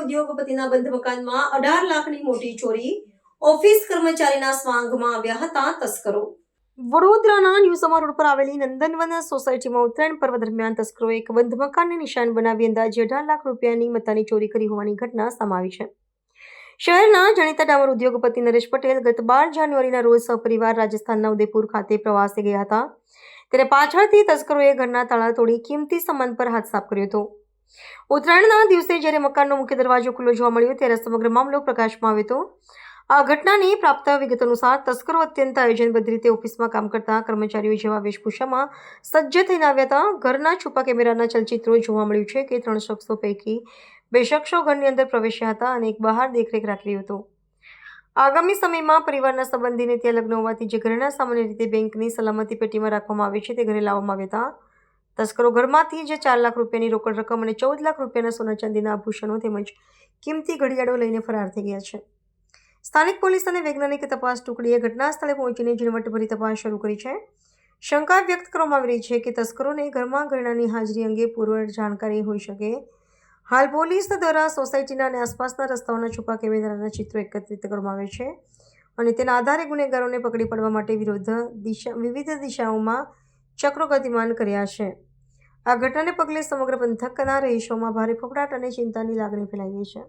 ઉદ્યોગપતિના બંધ મકાનમાં 18 લાખની મોટી ચોરી, ઓફિસ કર્મચારીના સ્વાંગમાં આવ્યા હતા તસ્કરો। વડોદરાના ન્યૂ સમા રોડ પર આવેલી નંદનવન સોસાયટીમાં ઉત્તરાયણ પર્વ દરમિયાન તસ્કરોએ એક બંધ મકાનને નિશાન બનાવી અંદાજે 18 લાખ રૂપિયાની મત્તાની ચોરી કરી હોવાની ઘટના સામે આવી છે। શહેરના જાણીતા ડામર ઉદ્યોગપતિ નરેશ પટેલ ગત 12 જાન્યુઆરીના રોજ સહપરિવાર રાજસ્થાનના ઉદયપુર ખાતે પ્રવાસે ગયા હતા। ત્યારે પાછળથી તસ્કરોએ ઘરના તાળા તોડી કિંમતી સામાન પર હાથ સાફ કર્યો હતો। ઉત્તરાયણના દિવસે જ્યારે મકાનનો મુખ્ય દરવાજો ખુલ્લો જોવા મળ્યો ત્યારે સમગ્ર મામલો પ્રકાશમાં આવ્યો હતો। આ ઘટનાની પ્રાપ્ત વિગત અનુસાર તસ્કરો અત્યંત આયોજનબદ્ધ રીતે ઓફિસમાં કામ કરતા કર્મચારીઓ જેવા વેશભૂષામાં સજ્જ થઈને આવ્યા હતા। ઘરના છુપા કેમેરાના ચલચિત્રો જોવા મળ્યું છે કે 3 શખ્સો પૈકી 2 શખ્સો ઘરની અંદર પ્રવેશ્યા હતા અને એક બહાર દેખરેખ રાખી રહ્યો હતો। આગામી સમયમાં પરિવારના સંબંધીને ત્યાં લગ્ન હોવાથી જે ઘરેણાં સામાન્ય રીતે બેંકની સલામતી પેટીમાં રાખવામાં આવે છે તે ઘરે લાવવામાં આવ્યા હતા। તસ્કરો ઘરમાંથી જે 4 લાખ રૂપિયાની રોકડ રકમ અને 14 લાખ રૂપિયાના સોના ચાંદીના આભૂષણો તેમજ કિંમતી ઘડિયાળો લઈને ફરાર થઈ ગયા છે। સ્થાનિક પોલીસ અને વૈજ્ઞાનિક તપાસ ટુકડીએ ઘટના સ્થળે પહોંચીને ઝીણવટભરી તપાસ શરૂ કરી છે। શંકા વ્યક્ત કરવામાં આવી રહી છે કે તસ્કરોને ઘરમાં ઘરેણાંની હાજરી અંગે પૂર્વ જાણકારી હોઈ શકે। હાલ પોલીસ દ્વારા સોસાયટીના અને આસપાસના રસ્તાઓના છુપા કેમેરાના ચિત્રો એકત્રિત કરવામાં આવે છે અને તેના આધારે ગુનેગારોને પકડી પાડવા માટે વિવિધ દિશાઓમાં ચક્રો ગતિમાન કર્યા છે। આ ઘટનાને પગલે સમગ્ર પંથકના રહીશોમાં ભારે ફફડાટ અને ચિંતાની લાગણી ફેલાઈ ગઈ છે।